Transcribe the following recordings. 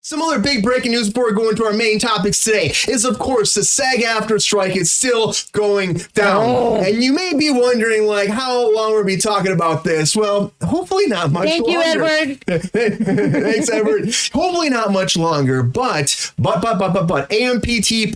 Some other big breaking news before going to our main topics today is, of course, the Sag-Aftra strike is still going down. Oh. And you may be wondering, like, how long we'll be talking about this. Well, hopefully not much longer. Thank you, Edward. Thanks, Edward. Hopefully not much longer, but AMPTP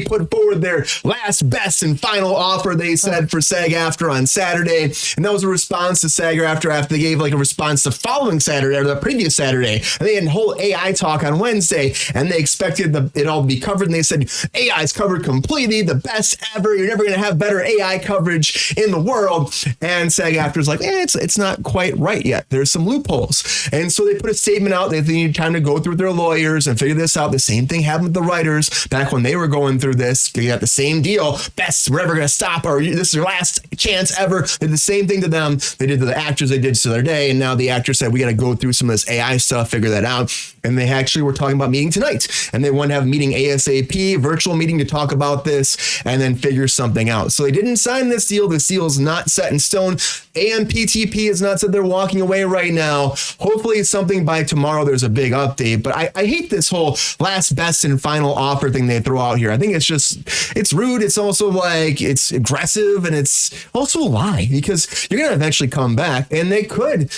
put forward their last, best, and final offer, they said, for Sag-Aftra on Saturday. And that was a response to Sag-Aftra after they gave, like, a response the following Saturday, or the previous Saturday. And they had a whole AI talk on Wednesday, and they expected it all to be covered. And they said, AI is covered completely, the best ever. You're never going to have better AI coverage in the world. And SAG-AFTRA is like, it's not quite right yet. There's some loopholes. And so they put a statement out that they need time to go through their lawyers and figure this out. The same thing happened with the writers back when they were going through this. They got the same deal. Best, we're never going to stop, or this is your last chance ever. They did the same thing to them. They did to the actors. They did to their day. And now the actors said, we got to go through some of this AI stuff, figure that out. And they actually were talking about meeting tonight, and they want to have a meeting ASAP, virtual meeting, to talk about this and then figure something out. So they didn't sign this deal. This deal is not set in stone. AMPTP has not said they're walking away right now. Hopefully it's something by tomorrow. There's a big update, but I hate this whole last, best, and final offer thing they throw out here. I think it's rude. It's also like, it's aggressive, and it's also a lie, because you're going to eventually come back, and they could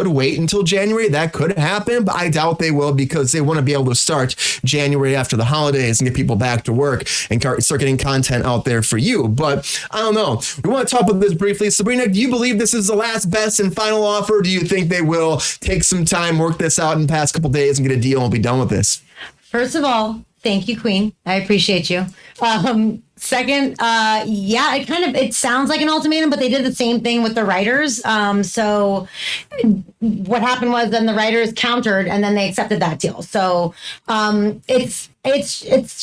wait until January. That could happen, but I doubt they will, because they want to be able to start January after the holidays and get people back to work and start getting content out there for you. But I don't know. We want to talk about this briefly. Sabrina, do you believe this is the last, best, and final offer? Do you think they will take some time, work this out in the past couple days, and get a deal and be done with this? First of all, thank you, Queen. I appreciate you. Second, it sounds like an ultimatum, but they did the same thing with the writers. So what happened was then the writers countered, and then they accepted that deal. So it's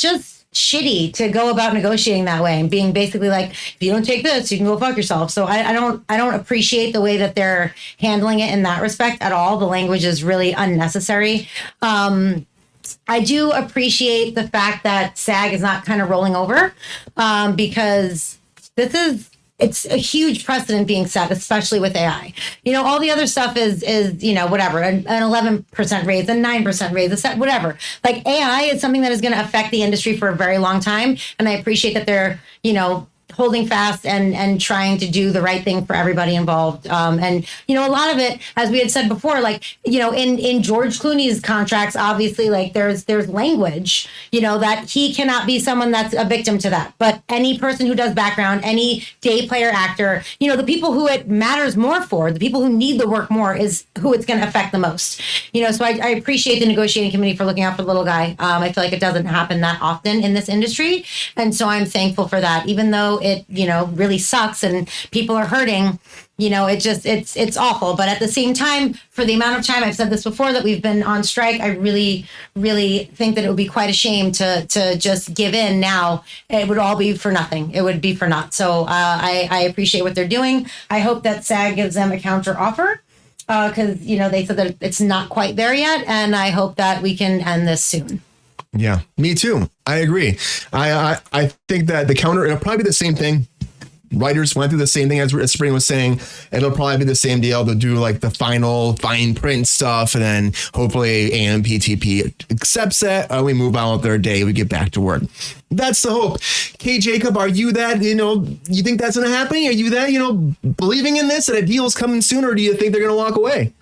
just shitty to go about negotiating that way and being basically like, if you don't take this, you can go fuck yourself. So I don't appreciate the way that they're handling it in that respect at all. The language is really unnecessary. I do appreciate the fact that SAG is not kind of rolling over, because it's a huge precedent being set, especially with AI. All the other stuff is whatever, an 11% raise, a 9% raise, whatever. Like, AI is something that is going to affect the industry for a very long time. And I appreciate that they're, holding fast and trying to do the right thing for everybody involved. And a lot of it, as we had said before, like, in George Clooney's contracts, obviously, like, there's language, that he cannot be someone that's a victim to that. But any person who does background, any day player actor, the people who it matters more for, the people who need the work more, is who it's going to affect the most. So I appreciate the negotiating committee for looking out for the little guy. I feel like it doesn't happen that often in this industry. And so I'm thankful for that, even though it, really sucks and people are hurting. It's awful. But at the same time, for the amount of time, I've said this before, that we've been on strike, I really, really think that it would be quite a shame to just give in now. It would all be for nothing. It would be for naught. So I appreciate what they're doing. I hope that SAG gives them a counter offer, because, they said that it's not quite there yet. And I hope that we can end this soon. Yeah, me too. I agree. I think that the counter, it'll probably be the same thing. Writers went through the same thing as Spring was saying. It'll probably be the same deal. They'll do like the final fine print stuff, and then hopefully AMPTP accepts that. We move on with their day. We get back to work. That's the hope. Kay Jacob, are you that, you think that's going to happen? Are you that, believing in this, that a deal is coming soon, or do you think they're going to walk away?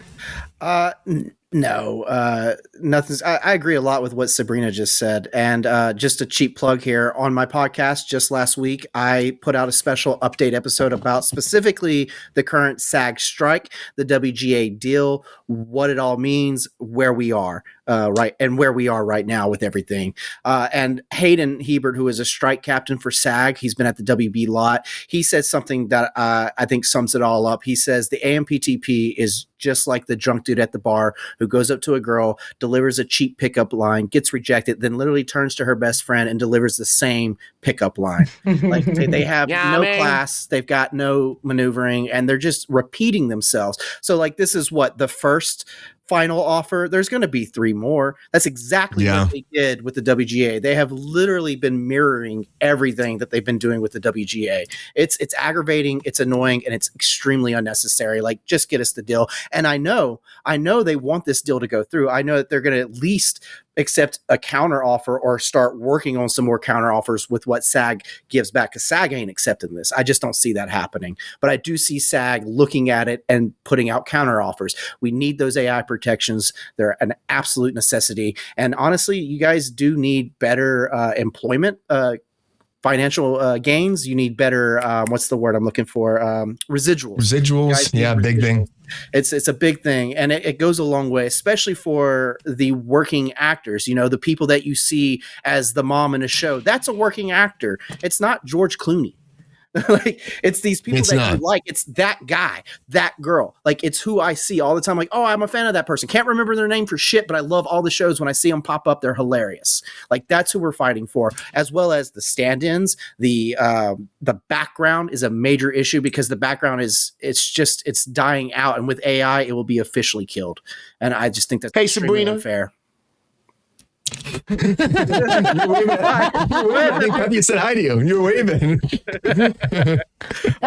No, nothing. I agree a lot with what Sabrina just said. And just a cheap plug here, on my podcast just last week, I put out a special update episode about specifically the current SAG strike, the WGA deal, what it all means, where we are. And where we are right now with everything. And Hayden Hebert, who is a strike captain for SAG, he's been at the WB lot. He said something that I think sums it all up. He says the AMPTP is just like the drunk dude at the bar who goes up to a girl, delivers a cheap pickup line, gets rejected, then literally turns to her best friend and delivers the same pickup line. Like they have class, they've got no maneuvering, and they're just repeating themselves. So like, this is what, the first final offer, there's going to be 3 more. That's exactly what they did with the WGA. They have literally been mirroring everything that they've been doing with the WGA. It's aggravating, it's annoying, and it's extremely unnecessary. Like, just get us the deal. And I know they want this deal to go through. I know that they're going to at least accept a counter offer or start working on some more counter offers with what SAG gives back, because SAG ain't accepting this. I just don't see that happening. But I do see SAG looking at it and putting out counter offers. We need those AI protections. They're an absolute necessity. And honestly, you guys do need better employment financial gains. You need better what's the word I'm looking for? Residuals. Yeah, big thing. It's a big thing, and it goes a long way, especially for the working actors. You know, the people that you see as the mom in a show. That's a working actor. It's not George Clooney. Like, it's these people you like. It's that guy, that girl. Like, it's who I see all the time. Like, oh, I'm a fan of that person. Can't remember their name for shit, but I love all the shows. When I see them pop up, they're hilarious. Like, that's who we're fighting for, as well as the stand-ins. The background is a major issue, because the background it's dying out, and with AI, it will be officially killed. And I just think that's extremely unfair. You were waving. I think Peppy said hi to you. You were waving. I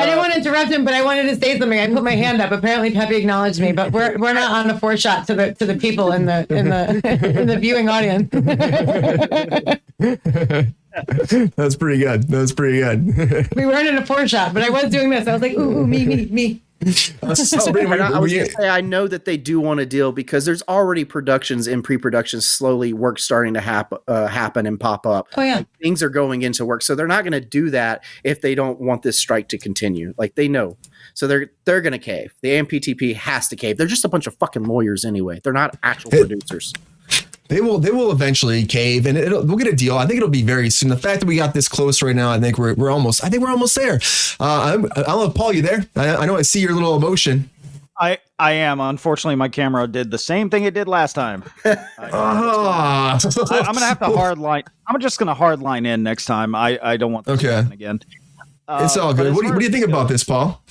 didn't want to interrupt him, but I wanted to say something. I put my hand up. Apparently, Peppy acknowledged me, but we're not on a 4-shot to the people in the viewing audience. That's pretty good. We weren't in a 4-shot, but I was doing this. I was like, ooh, me. I was going to say, I know that they do want a deal, because there's already productions in pre-production, slowly work starting to happen and pop up. Oh yeah, like, things are going into work, so they're not going to do that if they don't want this strike to continue. Like, they know, so they're going to cave. The AMPTP has to cave. They're just a bunch of fucking lawyers anyway. They're not actual producers. They will eventually cave, and we'll get a deal. I think it'll be very soon. The fact that we got this close right now, I think we're almost there. I don't know, Paul, you there? I know I see your little emotion. I am. Unfortunately, my camera did the same thing it did last time. I'm gonna have to hardline. I'm just gonna hardline in next time. I don't want this to happen again. It's all good. What do you think about this, Paul?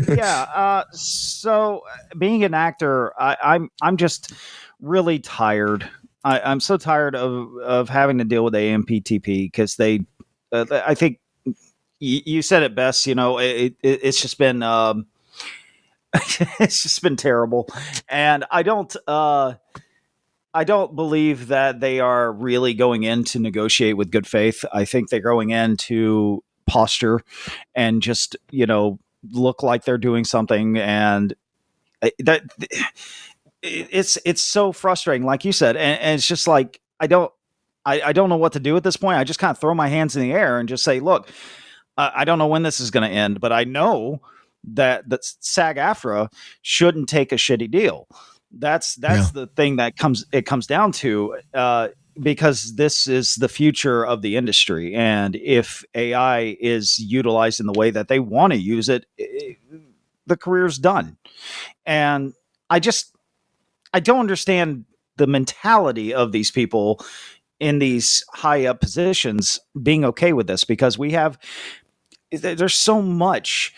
Yeah. So being an actor, I'm just really tired. I'm so tired of having to deal with AMPTP, because I think you said it best. You know, it's just been it's just been terrible, and I don't believe that they are really going in to negotiate with good faith. I think they're going in to posture and just, you know, look like they're doing something, and that. It's so frustrating, like you said, and it's just like I don't know what to do at this point. I just kind of throw my hands in the air and just say, look, I don't know when this is going to end, but I know that SAG-Aftra shouldn't take a shitty deal. That's the thing that comes down to, because this is the future of the industry, and if AI is utilized in the way that they want to use it, the career's done. And I don't understand the mentality of these people in these high up positions being okay with this, because there's so much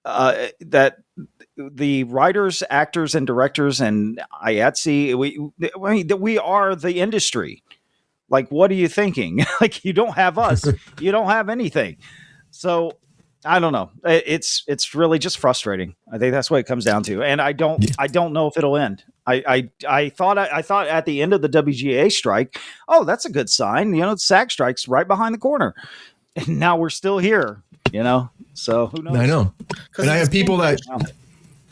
that the writers, actors, and directors and IATSE, we are the industry. Like, what are you thinking? Like, you don't have us, you don't have anything. So I don't know. It's really just frustrating. I think that's what it comes down to, and I don't know if it'll end. I thought at the end of the WGA strike, oh, that's a good sign. You know, SAG strike's right behind the corner, and now we're still here. You know, so who knows? I know, and I have people that.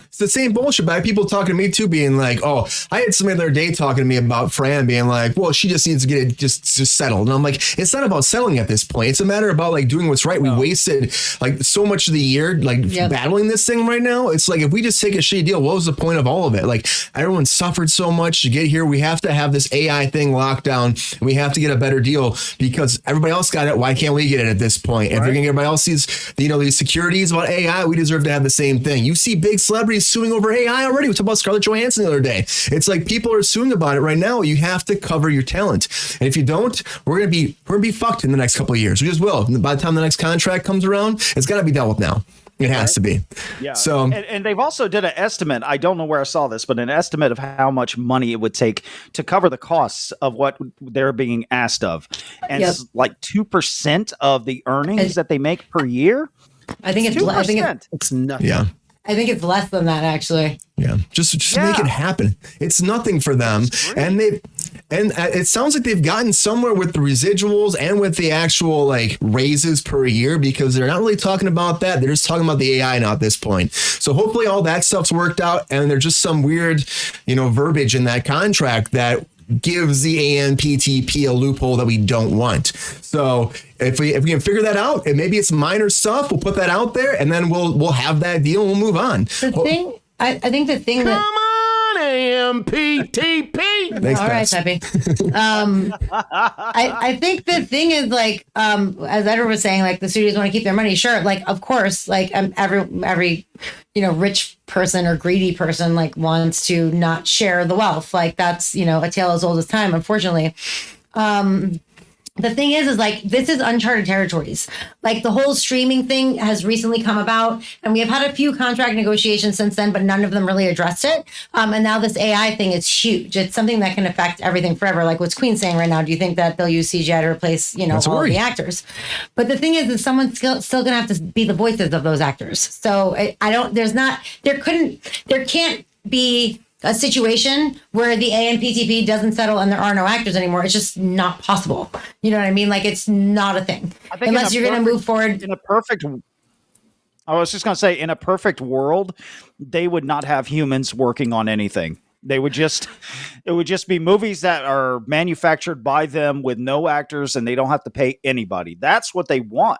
It's the same bullshit, but I have people talking to me too, being like, oh, I had somebody the other day talking to me about Fran being like, well, she just needs to get it just settled. And I'm like, it's not about settling at this point. It's a matter about like doing what's right. We wasted like so much of the year, like battling this thing right now. It's like, if we just take a shitty deal, what was the point of all of it? Like, everyone suffered so much to get here. We have to have this AI thing locked down, and we have to get a better deal, because everybody else got it. Why can't we get it at this point? Right. If you're gonna get everybody else these securities about AI, we deserve to have the same thing. You see big celebrities suing over AI already. We talked about Scarlett Johansson the other day. It's like people are suing about it right now. You have to cover your talent, and if you don't, we're gonna be fucked in the next couple of years. We just will. By the time the next contract comes around, it's got to be dealt with now. It has to be. Yeah. So, and they've also did an estimate. I don't know where I saw this, but an estimate of how much money it would take to cover the costs of what they're being asked of. And it's like 2% of the earnings that they make per year. I think it's 2%. It's nothing. yeah. I think it's less than that, actually. Yeah, just make it happen. It's nothing for them, and it sounds like they've gotten somewhere with the residuals and with the actual like raises per year, because they're not really talking about that. They're just talking about the AI now at this point. So hopefully all that stuff's worked out, and there's just some weird, verbiage in that contract that gives the AMPTP a loophole that we don't want. So if we can figure that out, and maybe it's minor stuff, we'll put that out there, and then we'll have that deal and we'll move on. I think the thing that... Come on, AMPTP! Thanks, all right, Peppy. I think the thing is, like, as Edward was saying, like, the studios want to keep their money. Sure, like, of course, like, every rich person or greedy person, like, wants to not share the wealth. Like, that's, a tale as old as time, unfortunately. The thing is like, this is uncharted territories. Like, the whole streaming thing has recently come about, and we have had a few contract negotiations since then, but none of them really addressed it. And now this AI thing is huge. It's something that can affect everything forever. Like what's Queen saying right now, do you think that they'll use CGI to replace, all of the actors? But the thing is someone's still going to have to be the voices of those actors. So there can't be a situation where the AMPTP doesn't settle and there are no actors anymore. It's just not possible. You know what I mean? Like, it's not a thing unless you're going to move forward. I was just going to say, in a perfect world, they would not have humans working on anything. It would just be movies that are manufactured by them with no actors, and they don't have to pay anybody. That's what they want.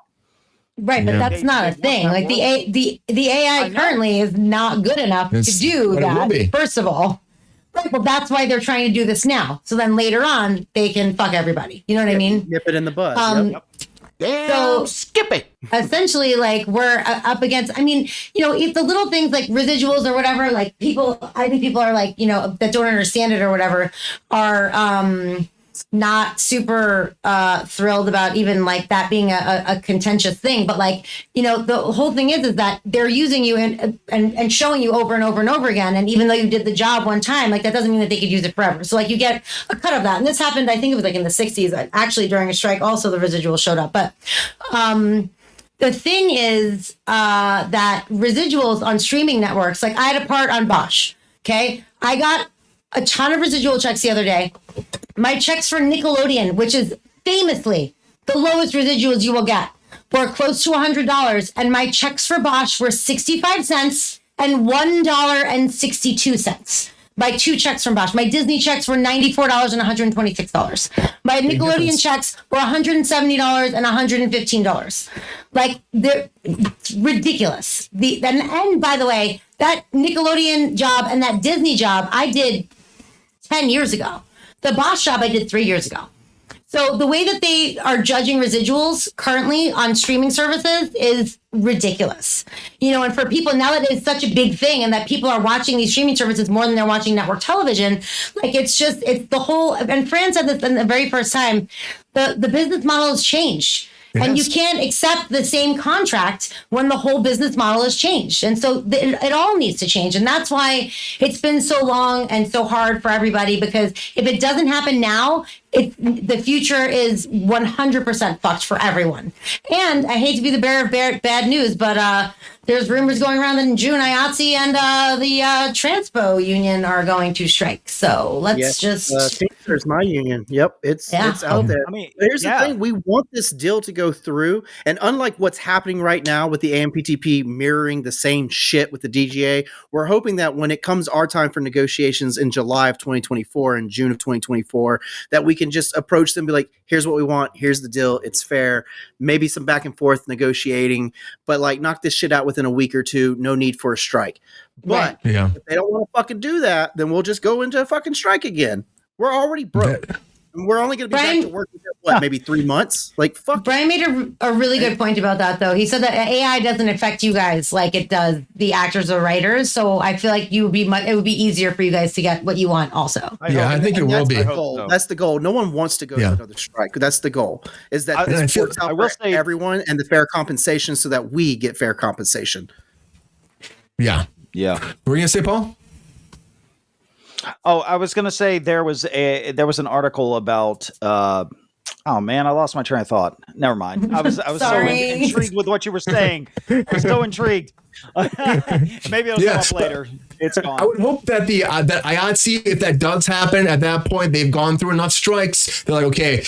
Right, but that's not a thing. Like the AI currently is not good enough to do that. First of all, right, well, that's why they're trying to do this now. So then later on, they can fuck everybody. You know what I mean? Nip it in the bud. So skip it. Essentially, like, we're up against. I mean, if the little things like residuals or whatever, like I think people are like, that don't understand it or whatever, are not super thrilled about even like that being a contentious thing. But like, the whole thing is that they're using you and showing you over and over and over again. And even though you did the job one time, like, that doesn't mean that they could use it forever. So like, you get a cut of that. And this happened, I think it was like in the 60s, actually during a strike, also the residual showed up. But the thing is that residuals on streaming networks, like, I had a part on Bosch. Okay. I got a ton of residual checks the other day. My checks for Nickelodeon, which is famously the lowest residuals you will get, were close to $100. And my checks for Bosch were 65 cents and $1.62. My 2 checks from Bosch. My Disney checks were $94 and $126. My Nickelodeon checks were $170 and $115. Like, they're ridiculous. And by the way, that Nickelodeon job and that Disney job I did 10 years ago. The Bosch job I did 3 years ago. So the way that they are judging residuals currently on streaming services is ridiculous. And for people, now that it's such a big thing and that people are watching these streaming services more than they're watching network television, like, it's the whole, and Fran said this in the very first time, the business model has changed. And you can't accept the same contract when the whole business model has changed. And so it all needs to change. And that's why it's been so long and so hard for everybody, because if it doesn't happen now, the future is 100% fucked for everyone. And I hate to be the bearer of bad news, but there's rumors going around that in June, IATSE and the Transpo union are going to strike. So let's Teamsters, my union. Yep, it's out there. I mean, here's the thing: we want this deal to go through, and unlike what's happening right now with the AMPTP mirroring the same shit with the DGA, we're hoping that when it comes our time for negotiations in July of 2024 and June of 2024, that we can just approach them and be like, here's what we want, here's the deal, it's fair, maybe some back and forth negotiating, but like, knock this shit out within a week or two, no need for a strike. But if they don't want to fucking do that, then we'll just go into a fucking strike again. We're already broke. We're only going to be Brian- back to work in what, maybe 3 months? Like, fuck. Brian made a really good point about that, though. He said that AI doesn't affect you guys like it does the actors or writers. So I feel like it would be easier for you guys to get what you want also. I think it And will that's be. the goal. That's the goal. No one wants to go to another strike. That's the goal. Is that this works out for everyone and the fair compensation so that we get fair compensation. Yeah. Yeah. What were you gonna say, Paul? Oh, I was going to say there was an article about oh man, I lost my train of thought. Never mind. I was so Sorry. intrigued with what you were saying. I was so intrigued. Maybe it'll come up later. It's gone. I would hope that that IATSE, if that does happen, at that point they've gone through enough strikes. They're like, okay,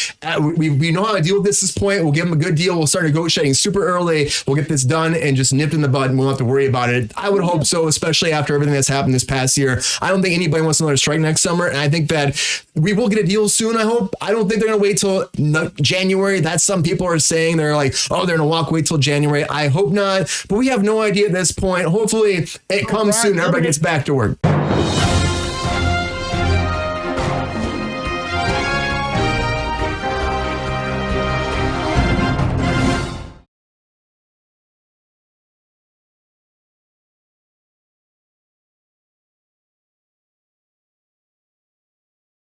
we know how to deal with this point. We'll give them a good deal. We'll start negotiating super early. We'll get this done and just nipped in the bud, and we won't have to worry about it. I would hope so, especially after everything that's happened this past year. I don't think anybody wants another strike next summer, and I think that we will get a deal soon. I hope. I don't think they're going to wait till January. That's some people are saying. They're like, oh, they're going to wait till January. I hope not, but we have no idea at this point. Hopefully, it comes soon. Everybody gets back to work.